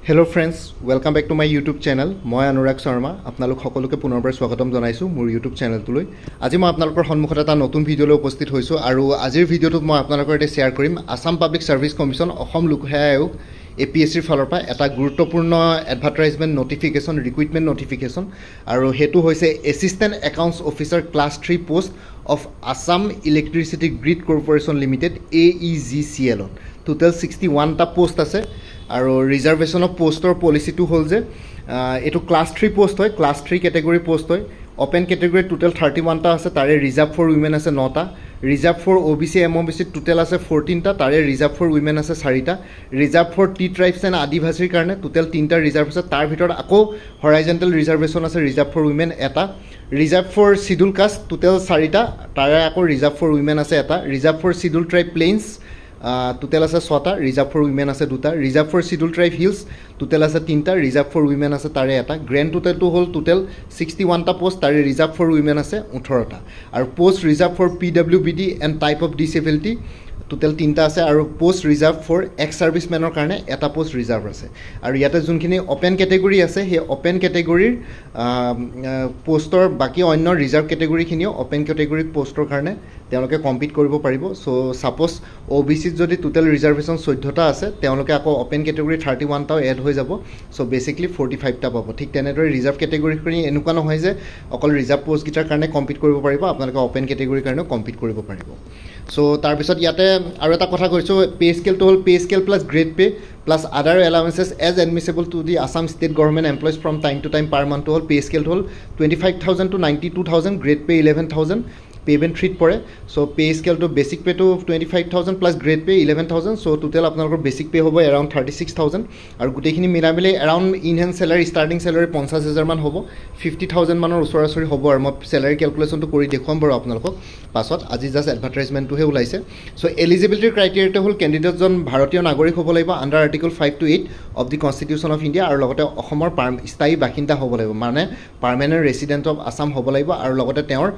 Hello friends, welcome back to my YouTube channel. মই অনুৰাগ শৰ্মা আপোনালোক সকলোকে পুনৰবাৰ স্বাগতম জনাইছো মোৰ YouTube চেনেলটোলৈ। আজি মই আপোনালোকৰ সন্মুখত এটা নতুন ভিডিঅলৈ উপস্থিত হৈছো আৰু আজিৰ ভিডিঅটোত মই আপোনালোকৰ সৈতে শেয়াৰ কৰিম Assam public service commission Assam লোক সেৱা আয়োগ APSC ফালৰ পৰা এটা গুৰুত্বপূৰ্ণ এডভাৰটাইজমেন্ট নটিফিকেশন ৰিক্ৰুটমেন্ট নটিফিকেশন আৰু হেতু হৈছে assistant accounts officer class 3 post of Assam Electricity Grid Corporation Limited AEGCL total 61 ta post ase aru reservation of post or policy to hol je etu class 3 post hoy class 3 category post hoy open category total 31 ta ase tare reserved for women ase 9 ta reserved for OBC MOBC total ase 14 ta tare reserved for women ase 4 ta reserved for T tribes and adivasi karone total 3 ta reserve ase tar bhitor ako horizontal reservation ase reserved for women eta reserved for scheduled caste total 4 ta tare ako reserved for women ase eta reserved for scheduled tribe plains total ase 6 ta reserved for women ase 2 ta reserved for scheduled tribe hills total ase 3 ta reserved for women ase tare eta grand total to whole total 61 ta post tare reserved for women ase 18 ta aru post reserved for PWBD and type of disability total 3 ta ase aru post reserved for ex servicemen or karone eta post reserve ase aru yate junkhini open category ase he open category postor baki onno reserve category khini open category postor karone তেওঁলোকে compete কৰিব পাৰিব so suppose OBC যদি total reservation 14 টা আছে তেওঁলোকে আকৌ open ক্যাটেগৰি 31 টা add হৈ যাব সো বেসিক্যালি 45 টা পাব ঠিক তেনেদৰে ৰিজাৰ্ভ ক্যাটেগৰি কৰি এনেকুৱা নহয় যে অকল ৰিজাৰ্ভ পোষ্ট গিটাৰ কাৰণে কম্পিট কৰিব পাৰিব আপোনালোকে ওপেন ক্যাটেগৰি কাৰণে কম্পিট কৰিব পাৰিব সো তাৰ পিছত ইয়াতে আৰু এটা কথা কৈছো পে স্কেল টো হল pay scale plus grade pay plus other allowances as admissible to the Assam state government employees from time to time per month to whole pay scale to whole 25,000 to 92,000 grade pay 11,000 payment treat pore so pay scale to basic pay to 25,000 plus grade pay 11,000 so total apnalor basic pay hobo around 36,000 aru gutei khini milamile around in hand salary starting salary 50,000 man hobo 50,000 manor usorasori hobo aru mo salary calculation to kori dekhom baro apnalok pasot aji just advertisement to he ulaise so eligibility criteria to hol candidate jon bharatiyo nagorik hobo laiba under article 5 to 8 of the constitution of India aru logote ohomor sthayi bakinda hobo laiba mane permanent resident of Assam hobo laiba aru logote teor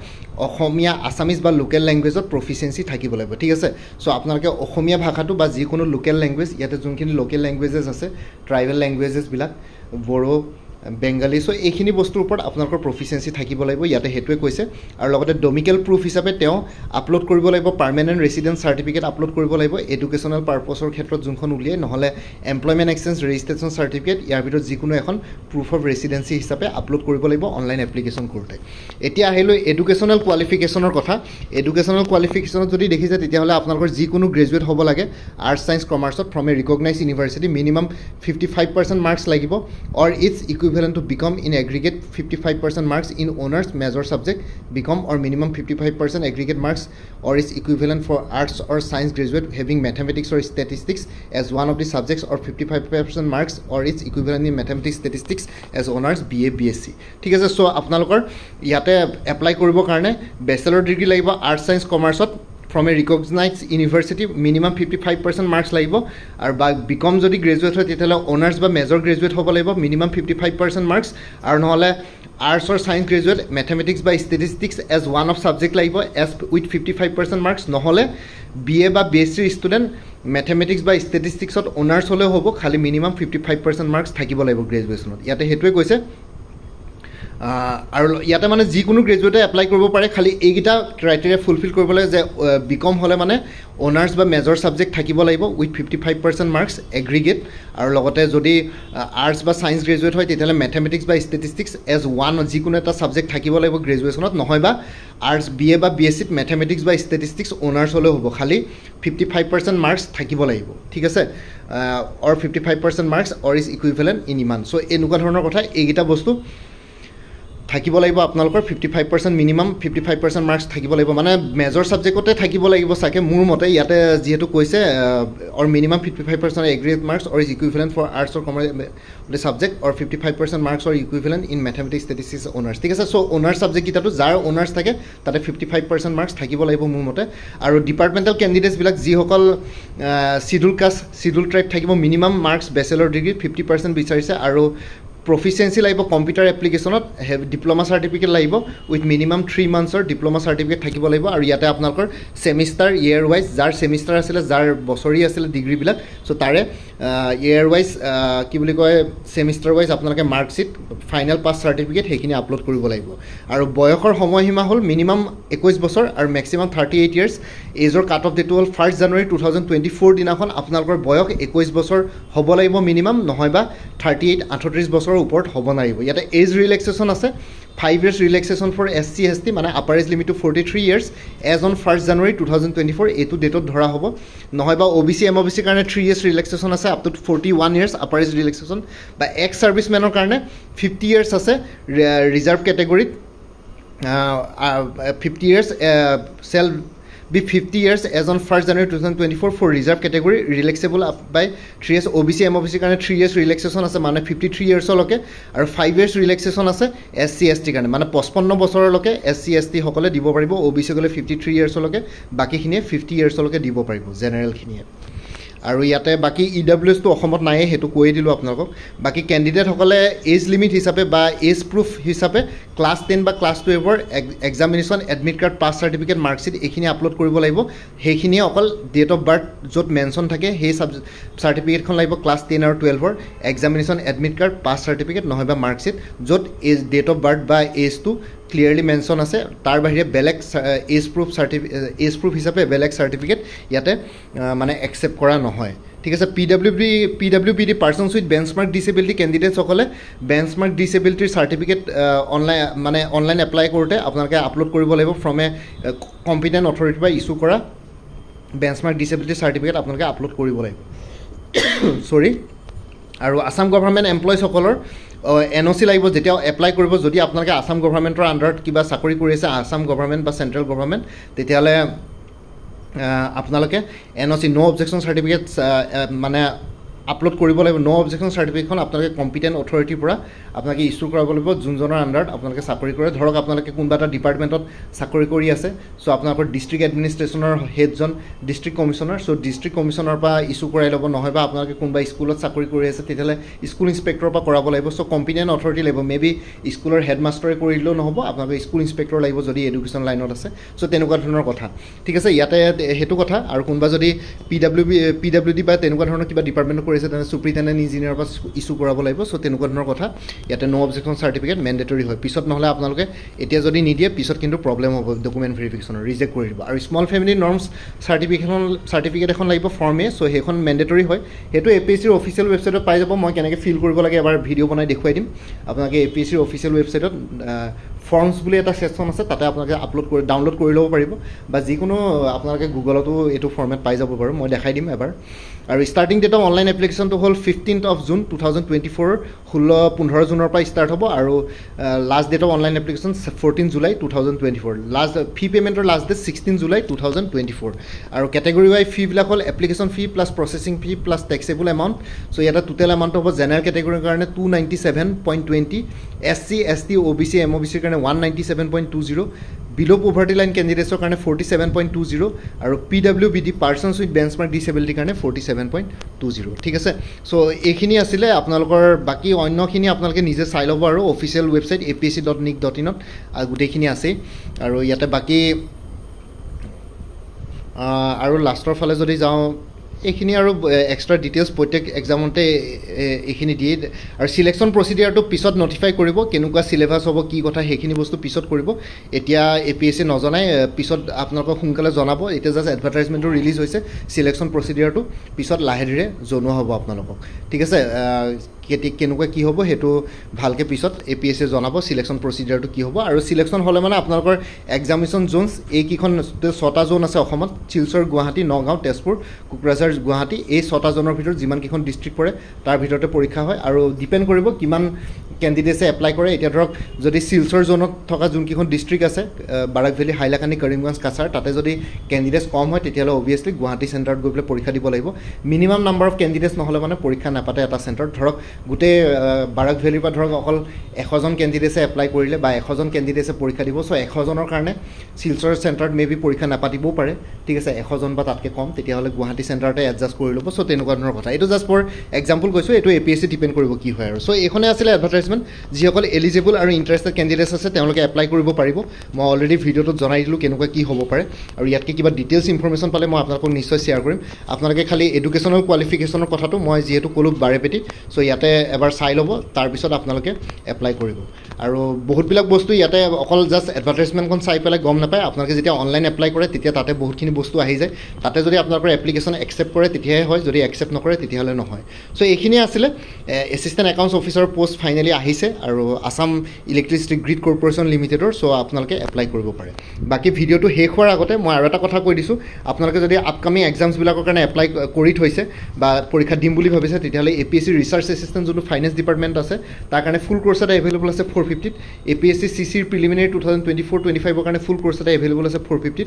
ohomia Assamese বা local ল্যাঙ্গুৱেজত proficiency থাকিব লাগিব ঠিক আছে so আপোনালোকে অসমীয়া ভাষাটো বা যিকোনো local language ইয়াতে যোনখিনি লোকাল ল্যাঙ্গুৱেজেস আছে ট্ৰাইবেল ল্যাঙ্গুৱেজেস বিলাক বড়ো বেঙ্গলী সো এইখিনি বস্তুৰ ওপৰত আপোনালোকৰ প্ৰফিচিয়েন্সি থাকিব লাগিব ইয়াতে হেতুৱে কৈছে আৰু লগতে ডমিকেল প্ৰুফ হিচাপে তেওঁ আপলোড কৰিব লাগিব পাৰ্মানেন্ট ৰেসিডেন্স সাৰ্টিফিকেট আপলোড কৰিব লাগিব এডুকেশনাল পাৰপসৰ ক্ষেত্ৰত যোনখন উলিয়াই নহলে এমপ্লয়মেন্ট এক্সচেঞ্জ ৰেজিষ্ট্ৰেচন সাৰ্টিফিকেট ইয়াৰ ভিতৰত যিকোনো এখন প্ৰুফ অফ ৰেসিডেন্সি হিচাপে আপলোড কৰিব লাগিব অনলাইন এপ্লিকেশন কৰোতে এতিয়া আহিলো এডুকেশনাল কোৱালিফিকেশনৰ কথা এডুকেশনাল কোৱালিফিকেশনত যদি দেখিছে তেতিয়াহলে আপোনালোকৰ যিকোনো গ্ৰেজুৱেট হ'ব লাগে আৰ্টছ সায়েন্স কমাৰ্চত from A recognised university minimum 55% marks লাগিব অৰ it's equivalent to become in aggregate 55% marks in honors major subject become or minimum 55% aggregate marks or is equivalent for arts or science graduate having mathematics or statistics as one of the subjects or 55% marks or its equivalent in mathematics statistics as honors BA BSc ঠিক আছে so আপোনালোকৰ ইয়াতে apply কৰিব কাৰণে ব্যাচেলৰ degree লাগিব arts science কমাৰ্চত from a recognized university minimum 55% marks laibo ar ba become jodi graduate hoy tetala honors ba major graduate hobo laibo minimum 55% marks ar নহলে arts or science graduate mathematics by statistics as one of subject laibo as with 55% marks নহলে BA ba BSc student mathematics by statistics ot honors hole hobo khali minimum 55% marks thakibo laibo graduation ot yate hetwe koise আৰু ইয়াতে মানে যিকোনো গ্ৰেজুৱেটে apply কৰিব পাৰে খালি এইগিটা criteria fulfil কৰিব লাগে যে বিকম হলে মানে অনাৰ্স বা মেজৰ সাবজেক্ট থাকিব লাগিব উইথ 55% মাৰ্কস এগ্ৰিগেট আৰু লগতে যদি আৰ্টস বা সায়েন্স গ্ৰেজুৱেট হয় তেতিয়ালে ম্যাথমেটিক্স বা ষ্টেটিষ্টিক্স এজ ওয়ান যিকোনো এটা সাবজেক্ট থাকিব লাগিব গ্ৰেজুৱেচনত নহয় বা আৰ্টস BA বা BSc ম্যাথমেটিক্স বা ষ্টেটিষ্টিক্স অনাৰ্স হলে হ'ব খালি 55% মাৰ্কস থাকিব লাগিব ঠিক আছে or 55% marks or is equivalent in ইমান সো এনেকুৱা ধৰণৰ কথা এইগিটা বস্তু থাকিব লাগিব আপোনালোকৰ 55% মিনিমাম 55% মাৰ্কস থাকিব লাগিব মানে মেজৰ সাবজেক্টতে থাকিব লাগিব সাকে মোৰ মতে ইয়াতে যেহেতু কৈছে or minimum 55% aggregate marks or is equivalent for arts or commerce the subject or 55% marks or equivalent in mathematics statistics honors ঠিক আছে সো honors subject কিটাটো যাৰ honors থাকে তাতে 55% marks থাকিব লাগিব মোৰ মতে আৰু ডিপাৰ্টমেন্টাল ক্যান্ডিডেটস বিলাক যি সকল শিডিউল কাষ্ট শিডিউল ট্ৰাইব থাকিব মিনিমাম মাৰ্কস ব্যাচেলৰ ডিগ্ৰী 50% বিচাৰিছে আৰু proficiency laibo computer application have diploma certificate laibo with minimum 3 months or diploma certificate thakibo laibo aru yate apnalokor semester year wise jar semester asile jar bosori asile degree bilak so tare year wise কি বুলি কয় semester wise আপোনালোকে marksheet final pass certificate সেইখিনি upload কৰিব লাগিব আৰু বয়সৰ সময়সীমা হ'ল মিনিমাম 21 বছৰ আৰু মেক্সিমাম 38 ইয়াৰ্ছ এজৰ কাট অফ ডেটটো হ'ল 1 জানুৱাৰী 2024 দিনাখন আপোনালোকৰ বয়স 21 বছৰ হ'ব লাগিব মিনিমাম নহয় বা 38 বছৰৰ ওপৰত হ'ব নোৱাৰিব ইয়াতে এজ ৰিলেক্সেশ্যন আছে 5 years relaxation for SC ST মানে upper age limit to 43 years as on 1st January 2024 এইটো ডেটত ধৰা হ'ব নহয় বা OBC MOBC কাৰণে 3 years relaxation আছে up to 41 years upper age relaxation বা ex servicemanৰ কাৰণে 50 years আছে reserve category 50 years shall be 50 years as on 1st January 2024 for reserve category relaxable up by 3 years OBC MOBC কাৰণে 3 years relaxation আছে মানে 53 years লকে আৰু 5 years relaxation আছে SC ST কাৰণে মানে 55 বছৰলৈকে SC ST সকলে দিব পাৰিব OBC গলে 53 years লকে বাকিখিনিয়ে 50 years লকে দিব পাৰিব জেনাৰেল খিনিয়ে আৰু ইয়াতে বাকি EWS তো অসমত নাই হেতু কৈ দিলো আপোনালোকক বাকি ক্যান্ডিডেট সকলে এজ লিমিট হিচাপে বা এজ প্ৰুফ হিচাপে ক্লাস 10 বা ক্লাস 12 ৰ examination admit card pass certificate marksheet এখিনি আপলোড কৰিব লাগিব হেখিনি অকল ডেট অফ বাৰ্থ যত মেনশন থাকে হে সাৰ্টিফিকেটখন লাগিব ক্লাস 10 আৰু 12 ৰ examination admit card pass certificate নহয় বা মাৰ্কশিট যত এজ ডেট অফ বাৰ্থ বা এজ টু ক্লিয়াৰলি মেনশন আছে তাৰ বাহিৰে বেলেগ এজ প্ৰুফ হিচাপে বেলেগ সাৰ্টিফিকেট ইয়াতে মানে একসেপ্ট কৰা নহয় ঠিক আছে PWBD persons with benchmark disability candidates সকলে বেঞ্চমাৰ্ক ডিসেবিলিটিৰ সাৰ্টিফিকেট অনলাইন এপ্লাই কৰোতে আপোনালোকে আপলোড কৰিব লাগিব ফ্ৰম এ কম্পিটেন্ট অথৰিটি বা ইস্যু কৰা বেঞ্চমাৰ্ক ডিসেবিলিটি সাৰ্টিফিকেট আপোনালোকে আপলোড কৰিব লাগিব সৰি আৰু আসাম গভৰ্ণমেণ্ট এমপ্লয়িজ সকলৰ NOC লাগিব যেতিয়া এপ্লাই কৰিব যদি আপোনালোকে আসাম গভৰ্ণমেণ্টৰ আন্ডাৰত কিবা চাকৰি কৰি আছে আসাম গভৰ্ণমেণ্ট বা সেন্ট্ৰেল গভৰ্ণমেণ্ট তেতিয়ালে আপোনালোকে NOC নো অবজেকশন সাৰ্টিফিকেট মানে আপলোড কৰিব লাগিব নো অবজেকশন সাৰ্টিফিকেটখন আপোনালোকে কম্পিটেন্ট অথৰিটিৰ পৰা আপোনালোকে ইস্যু কৰাব লাগিব যোনজনৰ আন্ডাৰত আপোনালোকে চাকৰি কৰে ধৰক আপোনালোকে কোনবা এটা ডিপাৰ্টমেণ্টত চাকৰি কৰি আছে সো আপোনালোকৰ ডিস্ট্ৰিক্ট এডমিনিষ্ট্ৰেচনৰ হেডজন district commissioner so district commissioner পৰা ইস্যু কৰাই ল'ব নহয় বা আপোনালোকে কোনবা স্কুলত চাকৰি কৰি আছে তেতিয়ালে স্কুল ইনস্পেক্টৰৰ পৰা কৰাব লাগিব সো কম্পিটেন্ট অথৰিটি লাগিব মেবি স্কুলৰ হেডমাষ্টাৰে কৰিলেও নহব আপোনালোকে স্কুল ইনস্পেক্টৰ লাগিব যদি এডুকেশ্যন লাইনত আছে সো তেনেকুৱা ধৰণৰ কথা ঠিক আছে ইয়াতে হেতু কথা আৰু কোনবা যদি PWD বা তেনেকুৱা ধৰণৰ কিবা ডিপাৰ্টমেণ্ট কৰিছে তেনে সুপ্ৰিটেণ্ডেণ্ট ইঞ্জিনিয়াৰৰ পৰা ইস্যু কৰাব লাগিব সো তেনেকুৱা ধৰণৰ কথা ইয়াতে নো অবজেকশন সাৰ্টিফিকেট ম্যান্ডেটৰি হয় পিছত নহলে আপোনালোকে এতিয়া যদি নিদিয়ে পিছত কিন্তু প্ৰবলেম হ'ব ডকুমেন্ট ভেৰিফিকেশনৰ ৰিজেক্ট কৰি দিব আৰু স্মল ফ্যামিলি নৰ্মছ সাৰ্টিফিকেট এখন লাগিব ফৰ্ম এ সো হেখন ম্যান্ডেটৰি হয় হেতু APSC ৰ অফিচিয়েল ৱেবছাইটত পাই যাব মই কেনেকৈ ফিল কৰিব লাগে এবাৰ ভিডিও বনাই দেখুৱাই দিম আপোনালোকে APSC ৰ অফিচিয়েল ৱেবছাইটত ফৰ্মছ বুলি এটা সেকশন আছে তাতে আপোনালোকে আপলোড কৰি ডাউনলোড কৰি ল'ব পাৰিব বা যিকোনো আপোনালোকে গুগলতো এটো ফৰ্মেট পাই যাব বাৰু মই দেখাই দিম এবাৰ আৰু স্টাৰ্টিং ডেট অফ অনলাইন এপ্লিকেশনটো হ'ল 15th of June 2024 15 জুনৰ পৰা ষ্টাৰ্ট হ'ব আৰু last date of online application 14 July 2024 last fee পেমেন্টৰ লাষ্ট ডেট 16 জুলাই 2024 আৰু ক্যাটেগৰি ওয়াইজ ফি বিলাক হ'ল application fee plus processing fee plus taxable amount so এটা টোটাল এমাউন্ট হ'ব জেনাৰেল ক্যাটেগৰিৰ কাৰণে 297.20 SC ST OBC MOBC কাৰণে 197.20 বিলো পভাৰ্টি লাইন ক্যান্ডিডেটছৰ কাৰণে 47.20 আৰু PWBD persons with benchmark disability কাৰণে 47.20 ঠিক আছে সো এইখিনি আছিল আপোনালোকৰ বাকি অন্যখিনি আপোনালোকে নিজে চাই ল'ব আৰু অফিচিয়েল ৱেবছাইট apsc.nic.in ত গুটেখিনি আছে আৰু ইয়াতে বাকি আৰু লাষ্টৰ ফালে যদি যাও এইখিনি আৰু এক্সট্ৰা ডিটেইলছ প্ৰত্যেক এক্সামতে এইখিনি দিয়ে আৰু সিলেকশন প্ৰসিডিউৰটো পিছত নটিফাই কৰিব কেনেকুৱা সিলেবাস হ'ব কি কথা সেইখিনি বস্তু পিছত কৰিব এতিয়া APSC নজনাই পিছত আপোনালোকক সোনকালে জনাব এটা জাস্ট এডভাৰটাইজমেন্টটো ৰিলিজ হৈছে সিলেকশন প্ৰসিডিউৰটো পিছত লাহে ধীৰে জনোৱা হ'ব আপোনালোকক ঠিক আছে কেনেকুৱা কি হ'ব হেতু ভালকে পিছত APSC জনাব সিলেকশন প্ৰসিডিউৰটো কি হ'ব আৰু সিলেকশন হলে মানে আপোনালোকৰ এক্সামিনেশন জোনস এই কিখন 6টা জোন আছে অসমত চিলচৰ গুৱাহাটী নগাঁও তেজপুৰ কোকৰাঝাৰ গুৱাহাটী এই 6টা জনৰ ভিতৰত যিমান কিখন ডিস্ট্ৰিক্ট পৰে তাৰ ভিতৰতে পৰীক্ষা হয় আৰু ডিপেন্ড কৰিব কিমান ক্যান্ডিডেটে এপ্লাই কৰে এতিয়া ধৰক যদি চিলচৰ জোনত থকা যোন কিখন ডিস্ট্ৰিক্ট আছে বাৰাক ভেলী হাইলাকানি কৰিমগঞ্জ কাছাৰ তাতে যদি ক্যান্ডিডেটস কম হয় তেতিয়ালে অবিয়াসলি গুৱাহাটী সেন্টাৰত গৈ পেলাই পৰীক্ষা দিব লাগিব মিনিমাম নাম্বাৰ অফ ক্যান্ডিডেটস নহলে মানে পৰীক্ষা নাপাতে এটা সেন্টাৰত ধৰক গোটেই বাৰাক ভেলীৰ পৰা ধৰক অকল 100জন কেণ্ডিডেটছে এপ্লাই কৰিলে বা 100জন কেণ্ডিডেটছে পৰীক্ষা দিব চ' 100জনৰ কাৰণে শিলচৰ চেণ্টাৰত মেবি পৰীক্ষা নাপাতিবও পাৰে ঠিক আছে 100জন বা তাতকৈ কম তেতিয়াহ'লে গুৱাহাটী চেণ্টাৰতে এডজাষ্ট কৰি ল'ব চ' তেনেকুৱা ধৰণৰ কথা এইটো জাষ্ট ফৰ এক্সাম্পল কৈছোঁ এইটো APSC ডিপেণ্ড কৰিব কি হয় আৰু চ' এইখনে আছিলে এডভাৰটাইজমেণ্ট যিসকল এলিজিবল আৰু ইণ্টাৰেষ্টেড কেণ্ডিডেটছ আছে তেওঁলোকে এপ্লাই কৰিব পাৰিব মই অলৰেডি ভিডিঅ'টোত জনাই দিলোঁ কেনেকুৱা কি হ'ব পাৰে আৰু ইয়াতকৈ কিবা ডিটেইলছ ইনফৰমেশ্যন পালে মই আপোনালোকক নিশ্চয় শ্বেয়াৰ কৰিম আপোনালোকে খালি এডুকেশ্যনেল কোৱালিফিকেশ্যনৰ কথাটো মই যিহেতু ক'লোঁ বাৰেপেটি চ' ইয়াতে এবাৰ চাই ল'ব তাৰপিছত আপোনালোকে এপ্লাই কৰিব আৰু বহুতবিলাক বস্তু ইয়াতে অকল জাষ্ট এডভাৰটাইজমেণ্টখন চাই পেলাই গম নাপায় আপোনালোকে যেতিয়া অনলাইন এপ্লাই কৰে তেতিয়া তাতে বহুতখিনি বস্তু আহি যায় তাতে যদি আপোনালোকৰ এপ্লিকেশ্যন একচেপ্ট কৰে তেতিয়াহে হয় যদি একচেপ্ট নকৰে তেতিয়াহ'লে নহয় চ' এইখিনিয়ে আছিলে assistant accounts officer post finally আহিছে আৰু আছাম ইলেক্ট্ৰিচিটি গ্ৰিড কৰ্পৰেশ্যন লিমিটেডৰ চ' আপোনালোকে এপ্লাই কৰিব পাৰে বাকী ভিডিঅ'টো শেষ হোৱাৰ আগতে মই আৰু এটা কথা কৈ দিছোঁ আপোনালোকে যদি আপকামিং এক্সামছবিলাকৰ কাৰণে এপ্লাই কৰি থৈছে বা পৰীক্ষা দিম বুলি ভাবিছে তেতিয়াহ'লে APSC ৰিচাৰ্চ এছিষ্টেণ্ট যোনটো ফাইনেন্স ডিপাৰ্টমেণ্ট আছে তাৰ কাৰণে ফুল কোৰ্ছ এটা এভেইলেবল আছে 450ত APSC CCৰ প্ৰিলিমিনাৰী 2024-25ৰ কাৰণে ফুল কোৰ্ছ এটা এভেইলেবল আছে 450ত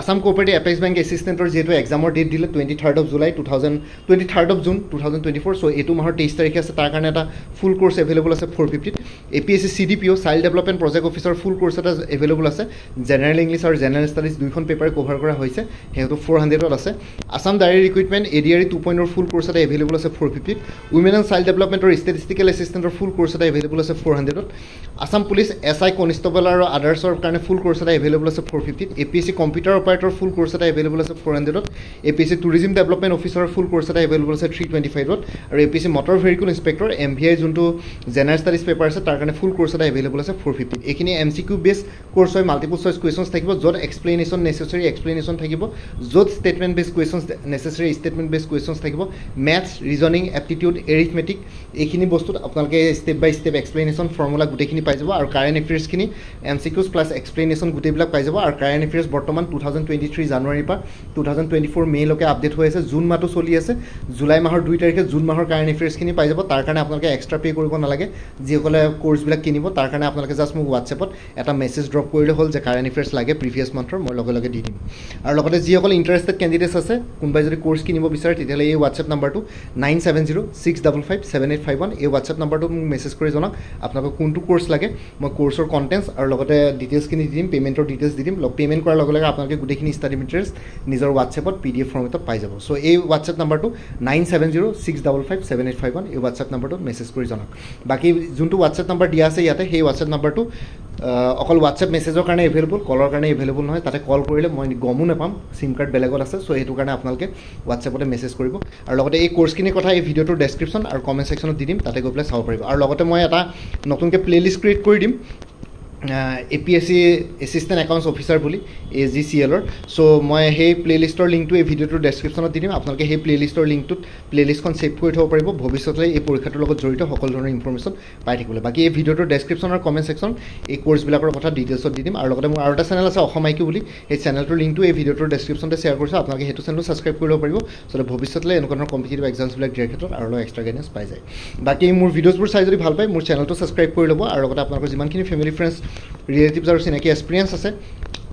আছাম কোঅপাৰেটিভ এপেক্স বেংক এছিষ্টেণ্টৰ যিহেতু এক্সামৰ ডেট দিলে 23rd জুলাই 23rd জুন 2024 চ' এইটো মাহৰ 23 তাৰিখে আছে তাৰ কাৰণে এটা ফুল কোৰ্ছ এভেইলেবল আছে 450ত APSC CDPO child development project officer full course এটা এভেইলেবল আছে জেনেৰেল ইংলিছ আৰু জেনেৰেল ষ্টাডিজ দুইখন পেপাৰ কভাৰ কৰা হৈছে সেইটো 400ত আছে Assam direct recruitment ADRE 2.0 full course এটা এভেইলেবল আছে 450ত উইমেন এণ্ড চাইল্ড ডেভেলপমেণ্টৰ ষ্টেটিষ্টিকেল এছিষ্টেণ্টৰ ফুল কোৰ্ছ এটা এভেইলেবল আছে 400ত আছাম পুলিচ SI কনষ্টেবল আৰু আদাৰ্ছৰ কাৰণে ফুল কোৰ্ছ এটা এভেইলেবল আছে 450ত APSC computer operator full course এটা এভেইলেবল আছে 400ত APSC টুৰিজিম ডেভেলপমেণ্ট অফিচাৰৰ ফুল কোৰ্ছ এটা এভেইলেবল আছে 325ত আৰু APSC motor vehicle inspector MVI যোনটো জেনেৰেল ষ্টাডিজ পেপাৰ আছে তাৰ কাৰণে ফুল কোৰ্ছ এটা এভেইলেবল আছে 450ত এইখিনি MCQ বেছ কোৰ্ছ হয় মাল্টিপল চইচ কুৱেশ্যনছ থাকিব য'ত এক্সপ্লেনেশ্যন নেচেচাৰী এক্সপ্লেনেশ্যন থাকিব য'ত ষ্টেটমেণ্ট বেছ কুৱেশ্যনছ নেচেচাৰী ষ্টেটমেণ্ট বেছ কুৱেশ্যনছ থাকিব মেথছ ৰিজনিং এপ্টিটিউড এৰিথমেটিক এইখিনি বস্তুত আপোনালোকে ষ্টেপ বাই ষ্টেপ এক্সপ্লেনেশ্যন ফৰ্মুলা গোটেইখিনি পাই যাব আৰু কাৰেণ্ট এফেয়াৰ্ছখিনি MCQs প্লাছ এক্সপ্লেনেশ্যন গোটেইবিলাক পাই যাব আৰু কাৰেণ্ট এফেয়াৰ্ছ বৰ্তমান 2023 জানুৱাৰীৰ পৰা 2024 মে'লৈকে আপডেট হৈ আছে জুন মাহটো চলি আছে জুলাই মাহৰ 2 তাৰিখে জুন মাহৰ কাৰেণ্ট এফেয়াৰ্ছখিনি পাই যাব তাৰ কাৰণে আপোনালোকে এক্সট্ৰা পে' কৰিব নালাগে যিসকলে কোৰ্ছবিলাক কিনিব তাৰ কাৰণে আপোনালোকে জাষ্ট মোক হোৱাটছএপত এটা মেছেজ ড্ৰপ কৰিলে হ'ল যে কাৰেণ্ট এফেয়াৰ্ছ লাগে প্ৰিভিয়াছ মান্থৰ মই লগে লগে দি দিম আৰু লগতে যিসকল ইণ্টাৰেষ্টেড কেণ্ডিডেটছ আছে কোনোবাই যদি কোৰ্ছ কিনিব বিচাৰে তেতিয়াহ'লে এই হোৱাটছএপ নাম্বাৰটো 9706557851 এই হোৱাটছএপ নাম্বাৰটো মোক মেছেজ কৰি জনাওক আপোনালোকক কোনটো কোৰ্ছ লাগে মই কোৰ্ছৰ কণ্টেণ্টছ আৰু লগতে ডিটেইলছখিনি দি দিম পে'মেণ্টৰ ডিটেইলছ দি দিম পে'মেণ্ট কৰাৰ লগে লগে আপোনালোকে গোটেইখিনি ষ্টাডি মেটেৰিয়েলছ নিজৰ হোৱাটছএপত PDF ফৰ্মেটত পাই যাব চ' এই হোৱাটছএপ নাম্বাৰটো 9706557851 এই হোৱাটছএপ নাম্বাৰটোত মেছেজ কৰি জনাওক বাকী যোনটো হোৱাটছএপ নাম্বাৰ দিয়া আছে ইয়াতে সেই হোৱাটছএপ নাম্বাৰটো অকল হোৱাটছএপ মেছেজৰ কাৰণে এভেইলেবল কলৰ কাৰণে এভেইলেবল নহয় তাতে কল কৰিলে মই গমো নাপাম চিম কাৰ্ড বেলেগত আছে চ' সেইটো কাৰণে আপোনালোকে হোৱাটছএপতে মেছেজ কৰিব আৰু লগতে এই কোৰ্ছখিনিৰ কথা এই ভিডিঅ'টোৰ ডেছক্ৰিপশ্যন আৰু কমেণ্ট ছেকশ্যনত দি দিম তাতে গৈ পেলাই চাব পাৰিব আৰু লগতে মই এটা নতুনকৈ প্লে'লিষ্ট ক্ৰিয়েট কৰি দিম APSC এছিষ্টেণ্ট একাউণ্টছ অফিচাৰ বুলি AGCLৰ চ' মই সেই প্লে'লিষ্টৰ লিংকটো এই ভিডিঅ'টোৰ ডেছক্ৰিপশ্যনত দি দিম আপোনালোকে সেই প্লে'লিষ্টৰ লিংকটোত প্লে'লিষ্টখন ছেভ কৰি থ'ব পাৰিব ভৱিষ্যতলৈ এই পৰীক্ষাটোৰ লগত জড়িত সকলো ধৰণৰ ইনফৰমেশ্যন পাই থাকিবলৈ বাকী এই ভিডিঅ'টোৰ ডেছক্ৰিপশ্যন আৰু কমেণ্ট ছেকশ্যন এই কোৰ্ছবিলাকৰ কথা ডিটেইলছত দি দিম আৰু লগতে মোৰ আৰু এটা চেনেল আছে অসম IQ বুলি সেই চেনেলটোৰ লিংকটো এই ভিডিঅ'টোৰ ডেছক্ৰিপশ্যনতে শ্বেয়াৰ কৰিছোঁ আপোনালোকে সেইটো চেনেলো ছাবস্ক্ৰাইব কৰিব পাৰিব যাতে ভৱিষ্যতলৈ এনেকুৱা ধৰণৰ কম্পিটিটিভ এক্সামছবিলাক দিয়াৰ ক্ষেত্ৰত আৰু অলপ এক্সট্ৰা গাইডেঞ্চ পাই যায় বাকী মোৰ ভিডিঅ'ছবোৰ চাই যদি ভাল পায় মোৰ চেনেলটো ছাবস্ক্ৰাইব কৰি ল'ব আৰু লগতে আপোনালোকৰ যিমানখিনি ফেমিলি ফ্ৰেণ্ডছ ৰিলেটিভছ আৰু চিনাকি এক্সপিৰিয়েঞ্চ আছে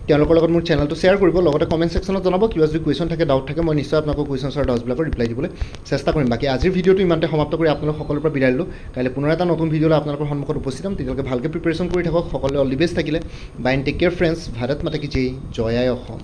তেওঁলোকৰ লগত মোৰ চেনেলটো শ্বেয়াৰ কৰিব লগতে কমেণ্ট ছেকশ্যনত জনাব কিবা যদি কুৱেশ্যন থাকে ডাউট থাকে মই নিশ্চয় আপোনালোকৰ কুৱেশ্যনছ আৰু ডাউটছবিলাকৰ ৰিপ্লাই দিবলৈ চেষ্টা কৰিম বাকী আজিৰ ভিডিঅ'টো ইমানতে সমাপ্ত কৰি আপোনালোক সকলোৰ পৰা বিদায় দিলোঁ কাইলৈ পুনৰ এটা নতুন ভিডিঅ'লৈ আপোনালোকৰ সন্মুখত উপস্থিত হ'ম তেতিয়ালৈকে ভালকৈ প্ৰিপেৰেশ্যন কৰি থাকক সকলোৱে অল দি বেষ্ট থাকিলে bye and take care friends Bharat Mata কি জয় আই অসম